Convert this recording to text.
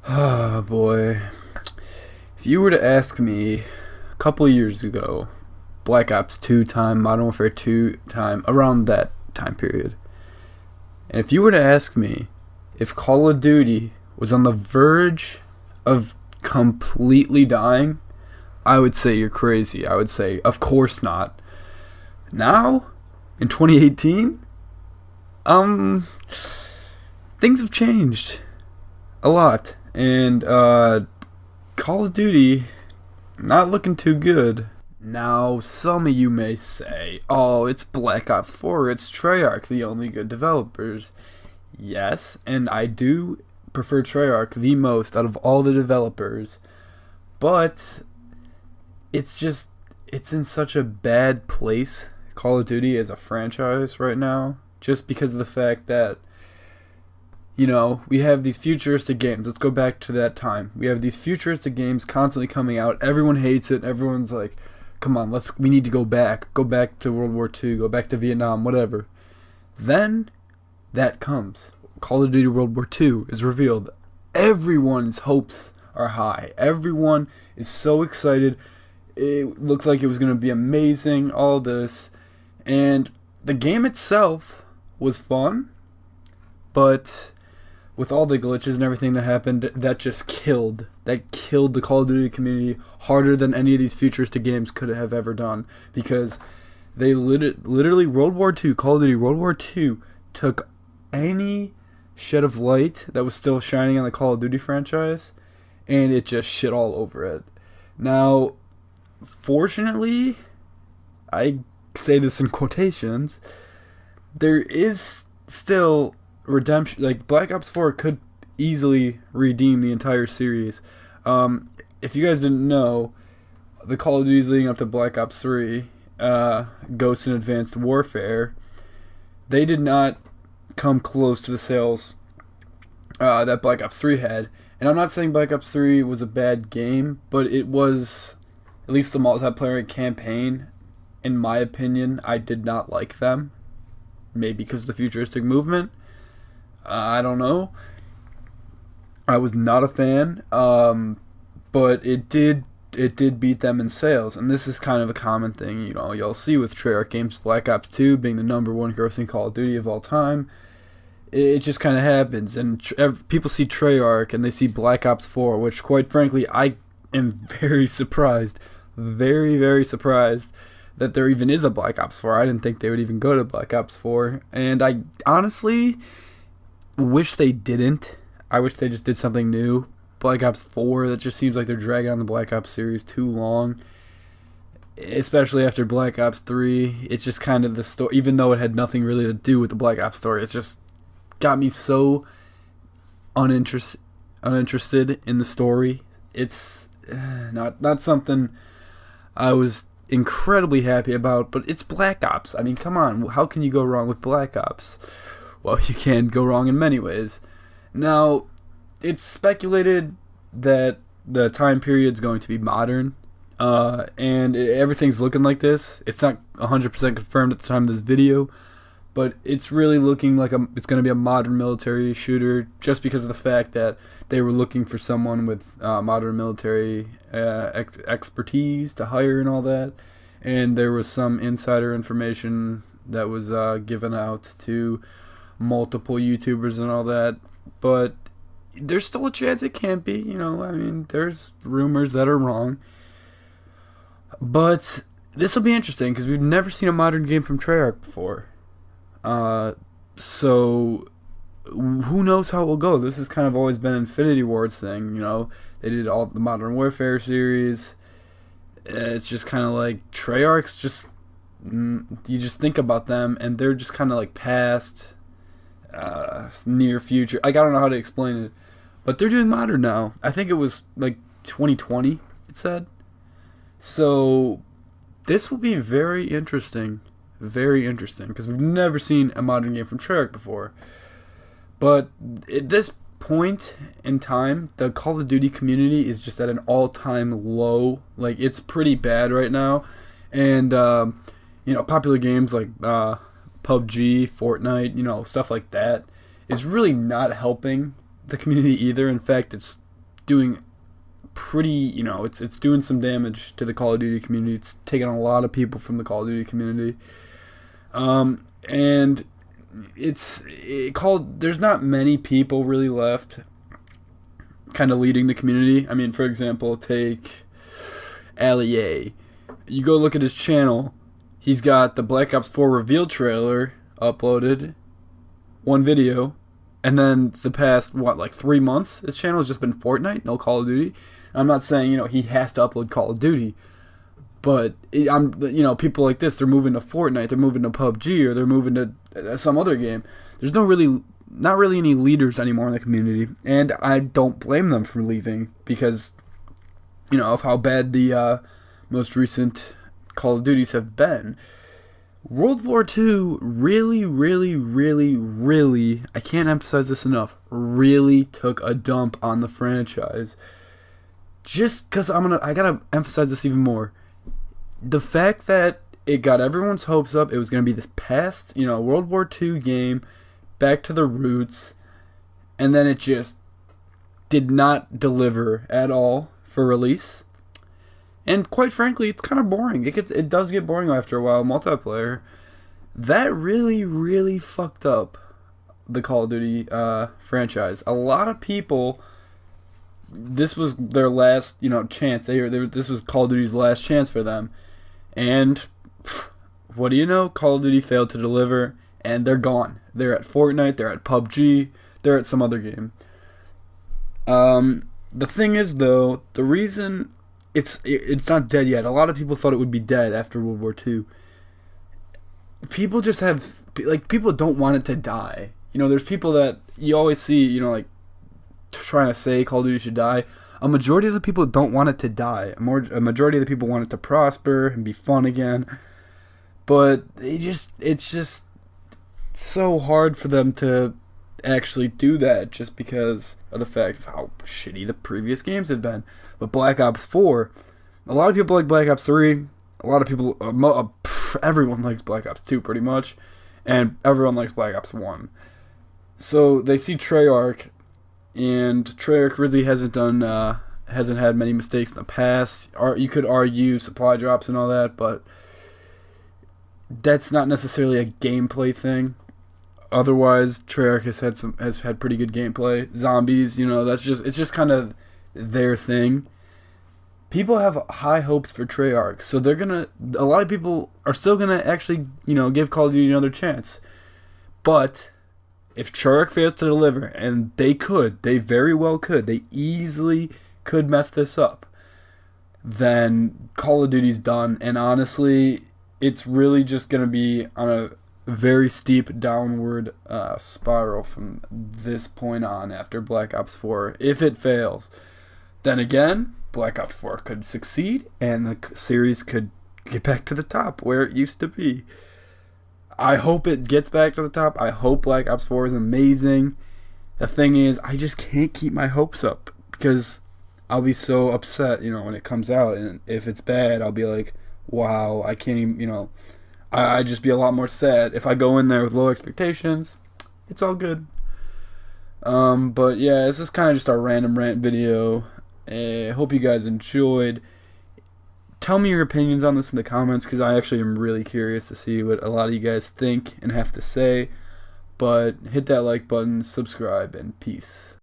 Oh boy. If you were to ask me a couple of years ago, Black Ops 2 time, Modern Warfare 2 time, around that time period, and if you were to ask me if Call of Duty was on the verge of completely dying, I would say you're crazy. I would say, of course not. Now, in 2018, um, things have changed a lot. And Call of Duty not looking too good. Now, some of you may say, "Oh, it's Black Ops 4, it's Treyarch, the only good developers." Yes, and I do prefer Treyarch the most out of all the developers, but it's in such a bad place, Call of Duty as a franchise right now, just because of the fact that we have these futuristic games. Let's go back to that time. We have these futuristic games constantly coming out. Everyone hates it. Everyone's like, "Come on, we need to go back. Go back to World War II. Go back to Vietnam, whatever." Then that comes. Call of Duty World War II is revealed. Everyone's hopes are high. Everyone is so excited. It looked like it was going to be amazing, all this. And the game itself was fun, but with all the glitches and everything that happened, that killed the Call of Duty community harder than any of these futuristic games could have ever done, because they literally World War II, Call of Duty World War II took any shed of light that was still shining on the Call of Duty franchise, and it just shit all over it. Now, fortunately, I say this in quotations, there is still redemption. Like, Black Ops 4 could easily redeem the entire series. If you guys didn't know, the Call of Duty's leading up to Black Ops 3, Ghost and Advanced Warfare, they did not come close to the sales that Black Ops 3 had. And I'm not saying Black Ops 3 was a bad game, but it was, at least the multiplayer campaign, in my opinion, I did not like them. Maybe because of the futuristic movement. I don't know. I was not a fan, but it did beat them in sales, and this is kind of a common thing. You'll see with Treyarch games, Black Ops 2 being the number one grossing Call of Duty of all time. It just kind of happens, and people see Treyarch and they see Black Ops 4, which, quite frankly, I am very surprised, very, very surprised that there even is a Black Ops 4. I didn't think they would even go to Black Ops 4, and I honestly wish they didn't. I wish they just did something new. Black Ops 4, that just seems like they're dragging on the Black Ops series too long, especially after Black Ops 3. It's just kind of the story, even though it had nothing really to do with the Black Ops story. It's just got me so uninterested in the story. It's not something I was incredibly happy about, but it's Black Ops. I mean, come on, how can you go wrong with Black Ops? Well, you can go wrong in many ways. Now, it's speculated that the time period's going to be modern, and everything's looking like this. It's not 100% confirmed at the time of this video, but it's really looking like it's going to be a modern military shooter, just because of the fact that they were looking for someone with modern military expertise to hire and all that. And there was some insider information that was given out to multiple YouTubers and all that. But there's still a chance it can't be. I mean, there's rumors that are wrong. But this will be interesting, because we've never seen a modern game from Treyarch before. So who knows how it will go? This has kind of always been Infinity Ward's thing. They did all the Modern Warfare series. It's just kind of like Treyarch's just, you just think about them and they're just kind of like past, near future. I don't know how to explain it, but they're doing modern now. I think it was like 2020, it said. So this will be very interesting, because we've never seen a modern game from Treyarch before. But at this point in time, the Call of Duty community is just at an all-time low. Like, it's pretty bad right now. And popular games like PUBG, Fortnite, stuff like that is really not helping the community either. In fact, it's doing pretty, it's doing some damage to the Call of Duty community. It's taking a lot of people from the Call of Duty community. And there's not many people really left kind of leading the community. I mean, for example, take Allie. You go look at his channel. He's got the Black Ops 4 reveal trailer uploaded, one video, and then the past 3 months, his channel has just been Fortnite, no Call of Duty. I'm not saying he has to upload Call of Duty, but people like this, they're moving to Fortnite, they're moving to PUBG, or they're moving to some other game. There's not really any leaders anymore in the community, and I don't blame them for leaving because of how bad the most recent Call of Duties have been. World War II really, really, really, really, I can't emphasize this enough, really took a dump on the franchise. Just because I gotta emphasize this even more. The fact that it got everyone's hopes up, it was gonna be this past, World War II game, back to the roots, and then it just did not deliver at all for release. And quite frankly, it's kind of boring. It does get boring after a while, multiplayer. That really, really fucked up the Call of Duty franchise. A lot of people, this was their last, chance. This was Call of Duty's last chance for them. And what do you know? Call of Duty failed to deliver, and they're gone. They're at Fortnite, they're at PUBG, they're at some other game. The thing is, though, the reason it's not dead yet. A lot of people thought it would be dead after World War II. People just people don't want it to die. There's people that you always see, trying to say Call of Duty should die. A majority of the people don't want it to die. A majority of the people want it to prosper and be fun again. But it's just so hard for them to actually do that just because of the fact of how shitty the previous games have been. But Black Ops 4, a lot of people like Black Ops 3, a lot of people, everyone likes Black Ops 2 pretty much, and everyone likes Black Ops 1. So they see Treyarch, and Treyarch really hasn't had many mistakes in the past. You could argue supply drops and all that, but that's not necessarily a gameplay thing. Otherwise, Treyarch has had pretty good gameplay. Zombies, it's just kind of their thing. People have high hopes for Treyarch, so a lot of people are still gonna actually, give Call of Duty another chance. But if Treyarch fails to deliver, and they very well could, they easily could mess this up, then Call of Duty's done. And honestly, it's really just gonna be on a very steep downward spiral from this point on after Black Ops 4. If it fails, then again, Black Ops 4 could succeed and the series could get back to the top where it used to be. I hope it gets back to the top. I hope Black Ops 4 is amazing. The thing is, I just can't keep my hopes up because I'll be so upset, when it comes out. And if it's bad, I'll be like, wow, I can't even, I'd just be a lot more sad. If I go in there with low expectations, it's all good. But yeah, this is kind of just a random rant video. I hope you guys enjoyed. Tell me your opinions on this in the comments because I actually am really curious to see what a lot of you guys think and have to say. But hit that like button, subscribe, and peace.